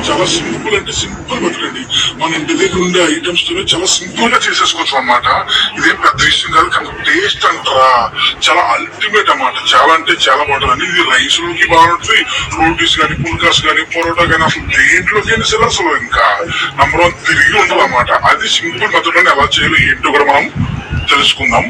చాలా సింపుల్ అంటే simple method అండి. మన ఇంటి దగ్గర ఉండే ఐటమ్స్ తోనే చాలా సింపుల్ గా చేసేసుకోవచ్చు అన్నమాట. ఇదేం పెద్ద విషయం కాదు, కానీ టేస్ట్ అంటారా చాలా అల్టిమేట్ అన్నమాట. చాలా అంటే చాలా బాగుంటుంది. ఇది రైస్ లోకి బాగుంటుంది, రోటీస్ కానీ పుల్కాస్ కానీ పొరోటా కానీ అసలు దేంట్లోకి సరే అసలు ఇంకా నంబర్ 1 తిరిగి ఉండదు అన్నమాట. అది సింపుల్ మెథడ్ అని ఎలా చేయాలో ఏంటో కూడా మనం తెలుసుకుందాం.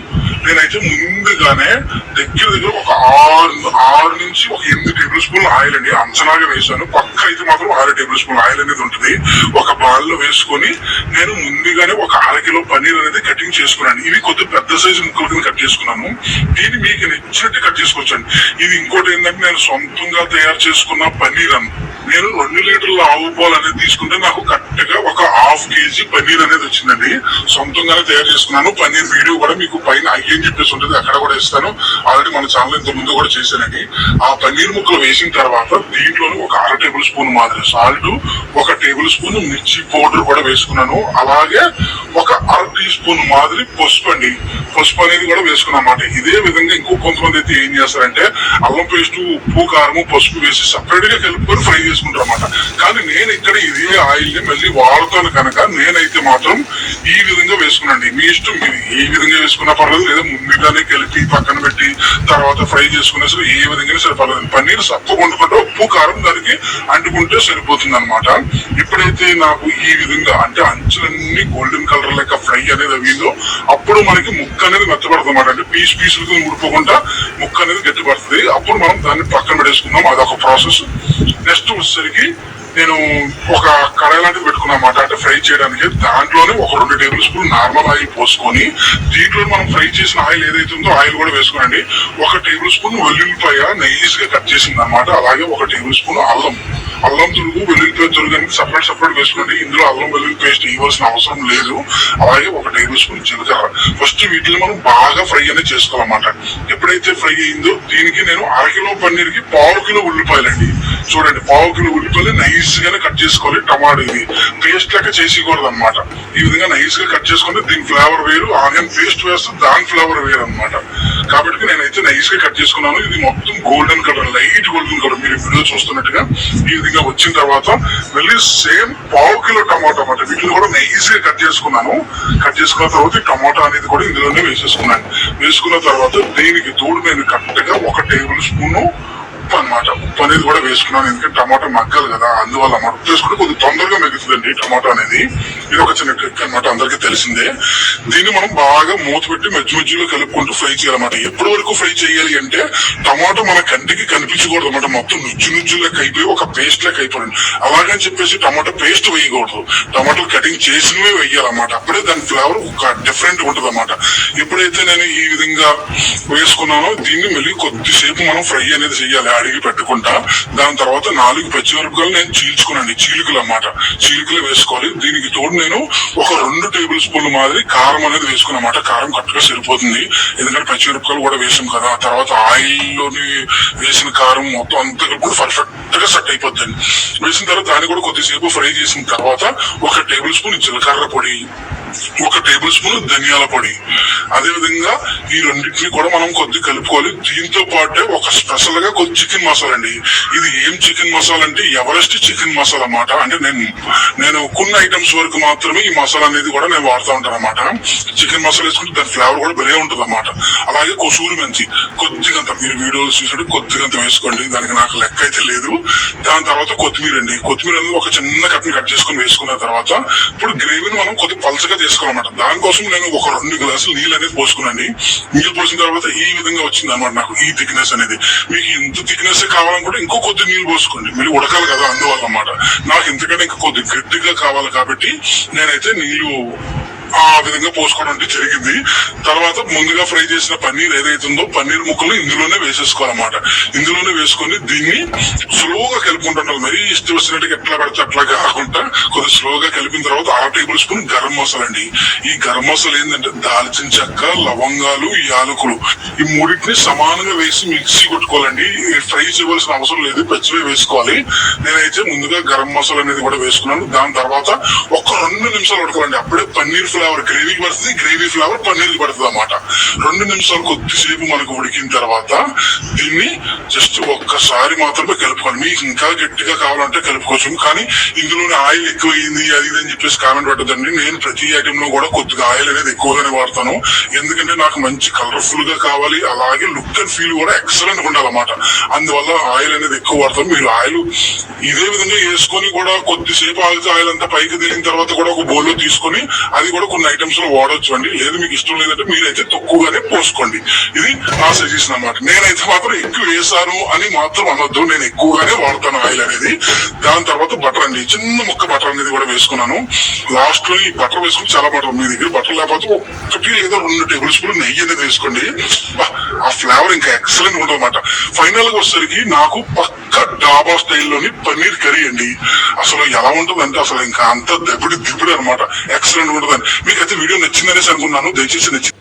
నేనైతే ముందుగానే దగ్గర ఒక 6 నుంచి ఒక 8 టేబుల్ స్పూన్ ఆయిల్ అండి అంచనాగా వేసాను. పక్క అయితే మాత్రం 6 టేబుల్ స్పూన్ ఆయిల్ అనేది ఉంటుంది. ఒక బాల్ లో వేసుకొని నేను ముందుగానే ఒక 1/2 కిలో పన్నీర్ అనేది కటింగ్ చేసుకున్నాను. ఇవి కొద్దిగా పెద్ద సైజు ముక్కల కింద కట్ చేసుకున్నాను. దీన్ని మీకు నచ్చినట్టు కట్ చేసుకోవచ్చు అండి. ఇది ఇంకోటి ఏంటంటే నేను సొంతంగా తయారు చేసుకున్న పన్నీర్ నేను 2 లీటర్ల ఆవు పాలు అనేది తీసుకుంటే నాకు కరెక్ట్ గా ఒక 1/2 kg పన్నీర్ అనేది వచ్చిందండి. సొంతంగానే తయారు చేసుకున్నాను. పన్నీర్ వీడియో కూడా మీకు పైన అయ్యని చెప్పేసి ఉంటుంది, అక్కడ కూడా ఇస్తాను. ఆల్రెడీ మన ఛానల్ ఇంత ముందు కూడా చేశానండి. ఆ పన్నీర్ ముక్కలు వేసిన తర్వాత దీంట్లోనే ఒక 1/2 టేబుల్ స్పూన్ మాదిరి సాల్ట్, 1 టేబుల్ స్పూన్ మిర్చి పౌడర్ కూడా వేసుకున్నాను. అలాగే ఒక 1/2 టీ స్పూన్ మాదిరి పసుపు అండి. పసుపు అనేది కూడా వేసుకున్నమాట. ఇదే విధంగా ఇంకో కొంతమంది అయితే ఏం చేస్తారంటే అల్లం పేస్ట్, ఉప్పు, కారము, పసుపు వేసి సపరేట్ గా కలుపుకొని ఫ్రై చేసుకుంటారు అన్నమాట. కానీ నేను ఇక్కడ ఇదే ఆయిల్ ని మళ్ళీ వాడుతాను కనుక నేనైతే మాత్రం ఈ విధంగా వేసుకున్నాండి. మీ ఇష్టం, మీరు ఏ విధంగా వేసుకున్నా పర్లేదు, లేదా ముందుగానే కలిపి పక్కన పెట్టి తర్వాత ఫ్రై చేసుకునే సరే ఏ విధంగా సరే పర్లేదు. పన్నీర్ సప్పకుండా ఉప్పు కారం దానికి అంటుకుంటే సరిపోతుంది అనమాట. ఎప్పుడైతే నాకు ఈ విధంగా అంటే అంచులన్నీ గోల్డెన్ కలర్ లెక్క ఫ్రై అనేది అవిందో అప్పుడు మనకి ముక్క అనేది మెత్తపడుతుంది అనమాట. అంటే పీసులకు ఊడిపోకుండా ముక్క అనేది గట్టిపడుతుంది. అప్పుడు మనం దాన్ని పక్కన పెట్టేసుకుందాం. అదొక ప్రాసెస్. నెక్స్ట్ వచ్చేసరికి నేను ఒక కడాయి లాంటిది పెట్టుకున్నమాట. అంటే ఫ్రై చేయడానికి దాంట్లోనే ఒక 2 టేబుల్ స్పూన్ నార్మల్ ఆయిల్ పోసుకొని దీంట్లో మనం ఫ్రై చేసిన ఆయిల్ ఏదైతే ఉందో ఆయిల్ కూడా వేసుకోనండి. 1 టేబుల్ స్పూన్ వెల్లుల్లిపాయ నైస్ గా కట్ చేసింది అనమాట. అలాగే 1 టేబుల్ స్పూన్ అల్లం తురుగు, వెల్లుల్లిపాయ తురుగు అనేది సపరేట్ వేసుకోండి. ఇందులో అల్లం వెల్లుల్లి పేస్ట్ ఇవ్వాల్సిన అవసరం లేదు. అలాగే 1 టేబుల్ స్పూన్ జీలకర్ర. ఫస్ట్ వీటిని మనం బాగా ఫ్రై అనేది చేసుకోవాలన్నమాట. ఎప్పుడైతే ఫ్రై అయిందో దీనికి నేను 1/2 కిలో పన్నీర్ కి 1/2 కిలో ఉల్లిపాయలండి. చూడండి, 1/2 కిలో ఉల్లిపాయలు నైస్ గానే కట్ చేసుకోవాలి. టమాటో ఇది పేస్ట్ లెక్క చేసేయకూడదు అనమాట. ఈ విధంగా నైస్ గా కట్ చేసుకుంటే దీని ఫ్లేవర్ వేరు, ఆనియన్ పేస్ట్ వేస్తే దాని ఫ్లేవర్ వేరు అనమాట. కాబట్టి నేనైతే నైస్ గా కట్ చేసుకున్నాను. ఇది మొత్తం golden colour, light golden colour మీరు వీడియో చూస్తున్నట్టుగా ఈ విధంగా వచ్చిన తర్వాత మళ్ళీ సేమ్ 1/2 కిలో టమాటో అన్నమాట. వీటిని కూడా నైస్ గా కట్ చేసుకున్నాను. కట్ చేసుకున్న తర్వాత ఈ టమాటో అనేది కూడా ఇందులోనే వేసేసుకున్నాను. వేసుకున్న తర్వాత దీనికి తోడు నేను కరెక్ట్ గా 1 టేబుల్ స్పూన్ ఉప్పు అనమాట. ఉప్పు అనేది కూడా వేసుకున్నాను, ఎందుకంటే టమాటో మగ్గాలి కదా, అందువల్ల అన్నమాట. ఉప్పు వేసుకుంటే కొద్దిగా తొందరగా మెగుతుందండి టమాటో అనేది. ఇది ఒక చిన్న ట్రిక్ అనమాట, అందరికీ తెలిసిందే. దీన్ని మనం బాగా మూత పెట్టి మధ్యలో కలుపుకుంటూ ఫ్రై చేయాలన్నమాట. ఎప్పటి వరకు ఫ్రై చేయాలి అంటే టమాటో మన కంటికి కనిపించకూడదు అన్నమాట. మొత్తం నుజ్జు లెక్క అయిపోయి ఒక పేస్ట్ లెక్క అయిపోయింది. అలాగని చెప్పేసి టమాటో పేస్ట్ వేయకూడదు, టమాటో కటింగ్ చేసినవే వేయాలన్నమాట. అప్పుడే దాని ఫ్లేవర్ ఒక డిఫరెంట్ ఉంటుంది అన్నమాట. ఎప్పుడైతే నేను ఈ విధంగా వేసుకున్నానో దీన్ని మళ్ళీ కొద్దిసేపు మనం ఫ్రై అనేది చేయాలి అడిగి పెట్టుకుంటా. దాని తర్వాత 4 పచ్చిమిరపకాయలు నేను చీల్చుకున్నాను, చీలికలు అన్నమాట. చీలికలు వేసుకోవాలి. దీనికి తోడు నేను ఒక 2 టేబుల్ స్పూన్ల మాదిరి కారం అనేది వేసుకున్నమాట. కారం కరెక్ట్ గా సరిపోతుంది, ఎందుకంటే పచ్చిమిరపకాయలు కూడా వేసాం కదా. తర్వాత ఆయిల్ లోని వేసిన కారం మొత్తం అంతా కూడా పర్ఫెక్ట్ గా సెట్ అయిపోతుంది. వేసిన తర్వాత దాన్ని కూడా కొద్దిసేపు ఫ్రై చేసిన తర్వాత 1 టేబుల్ స్పూన్ జీలకర్ర పొడి, 1 టేబుల్ స్పూన్ ధనియాల పొడి, అదే విధంగా ఈ రెండింటిని కూడా మనం కొద్దిగా కలుపుకోవాలి. దీంతో పాటే ఒక స్పెషల్ గా కొద్ది చికెన్ మసాలా అండి. ఇది ఏం చికెన్ మసాలా అంటే ఎవరెస్ట్ చికెన్ మసాలా అన్నమాట. అంటే నేను కొన్ని ఐటమ్స్ వరకు మాత్రమే ఈ మసాలా అనేది కూడా నేను వాడుతూ ఉంటాను అనమాట. చికెన్ మసాలా వేసుకుంటే దాని ఫ్లేవర్ కూడా భలే ఉంటుంది అన్నమాట. అలాగే కసూరి మెంతి కొద్దిగంత, మీరు వీడియోలు చూసినట్టు కొద్దిగంత వేసుకోండి, దానికి నాకు లెక్క అయితే లేదు. దాని తర్వాత కొత్తిమీర అండి. కొత్తిమీర అనేది ఒక చిన్న కట్ని కట్ చేసుకుని వేసుకున్న తర్వాత ఇప్పుడు గ్రేవీని మనం కొద్దిగా పలచగా చేసుకోవాలన్నమాట. దానికోసం నేను ఒక 2 గ్లాసులు నీళ్ళు అనేది పోసుకున్నాండి. నీళ్ళు పోసిన తర్వాత ఈ విధంగా వచ్చింది అనమాట నాకు ఈ థిక్నెస్ అనేది. మీకు ఇంత థిక్నెస్ కావాలనుకుంటే ఇంకో కొద్ది నీళ్ళు పోసుకోండి, మీరు ఉడకాలి కదా అందువల్ల అన్నమాట. నాకు ఇంతకంటే ఇంకా కొద్ది గట్టిగా కావాలి కాబట్టి నేనైతే నీళ్లు ఆ విధంగా పోసుకోవడం జరిగింది. తర్వాత ముందుగా ఫ్రై చేసిన పన్నీర్ ఏదైతే ఉందో పన్నీర్ ముక్కలు ఇందులోనే వేసేసుకోవాలన్నమాట. ఇందులోనే వేసుకొని దీన్ని స్లోగా కలుపుకుంటున్నాం. మరీ ఇష్టం వచ్చినట్టుగా ఎట్లా పడితే అట్లా కాకుండా కొద్దిగా స్లోగా కలిపిన తర్వాత 1/2 టేబుల్ స్పూన్ గరం మసాలా అండి. ఈ గరం మసాలా ఏంటంటే దాల్చిన చెక్క, లవంగాలు, యాలకులు ఈ మూడింటిని సమానంగా వేసి మిక్సీ కొట్టుకోవాలండి. ఫ్రై చేయవలసిన అవసరం లేదు, పచ్చివే వేసుకోవాలి. నేనైతే ముందుగా గరం మసాలా అనేది కూడా వేసుకున్నాను. దాని తర్వాత ఒక 2 నిమిషాలు ఉడకాలండి. అప్పుడే పన్నీర్ ఫ్లేవర్ గ్రేవీకి పడుతుంది, గ్రేవీ ఫ్లేవర్ పన్నీర్ కి పడుతుంది అన్నమాట. 2 నిమిషాలు కొద్దిసేపు మనకు ఉడికిన తర్వాత దీన్ని జస్ట్ ఒక్కసారి మాత్రమే కలుపుకోవాలి. మీకు ఇంకా గట్టిగా కావాలంటే కలుపుకోవచ్చు, కానీ ఇందులోనే ఆయిల్ ఎక్కువ అయింది అది ఇది అని చెప్పేసి కామెంట్ పెట్టదండి. నేను ప్రతి ఐటమ్ లో కూడా కొద్దిగా ఆయిల్ అనేది ఎక్కువగానే వాడతాను, ఎందుకంటే నాకు మంచి కలర్ఫుల్ గా కావాలి, అలాగే లుక్ అండ్ ఫీల్ కూడా ఎక్సలెంట్ ఉండాలన్నమాట. అందువల్ల ఆయిల్ అనేది ఎక్కువ వాడతాం. మీరు ఆయిల్ ఇదే విధంగా వేసుకొని కూడా కొద్దిసేపు ఆగితే ఆయిల్ అంతా పైకి తిరిగిన తర్వాత కూడా ఒక బౌల్లో తీసుకొని అది కూడా కొన్ని ఐటమ్స్ లో వాడొచ్చు అండి. లేదు మీకు ఇష్టం లేదంటే మీరైతే తక్కువగానే పోసుకోండి. ఇది నా సజెషన్ అన్నమాట. నేనైతే మాత్రం ఎక్కువ వేసాను అని మాత్రం అనొద్దు, నేను ఎక్కువగానే వాడతాను ఆయిల్ అనేది. దాని తర్వాత బటర్ అండి, చిన్న ముక్క బటర్ అనేది కూడా వేసుకున్నాను. లాస్ట్ లో ఈ బటర్ వేసుకుని చాలా బటర్, మీ దగ్గర బటర్ లేకపోతే 1 లేదా 2 టేబుల్ స్పూన్ నెయ్యి అనేది వేసుకోండి. ఆ ఫ్లేవర్ ఇంకా ఎక్సలెంట్ ఉంటుంది అన్నమాట. ఫైనల్ గా వచ్చేసరికి నాకు పక్క డాబా స్టైల్లోని పన్నీర్ కర్రీ అండి. అసలు ఎలా ఉంటుందంటే అసలు ఇంకా అంత దిబ్బడి అనమాట, ఎక్సలెంట్ ఉంటుందని. మీకైతే వీడియో నచ్చిందనేసి అనుకున్నాను. దయచేసి నచ్చింది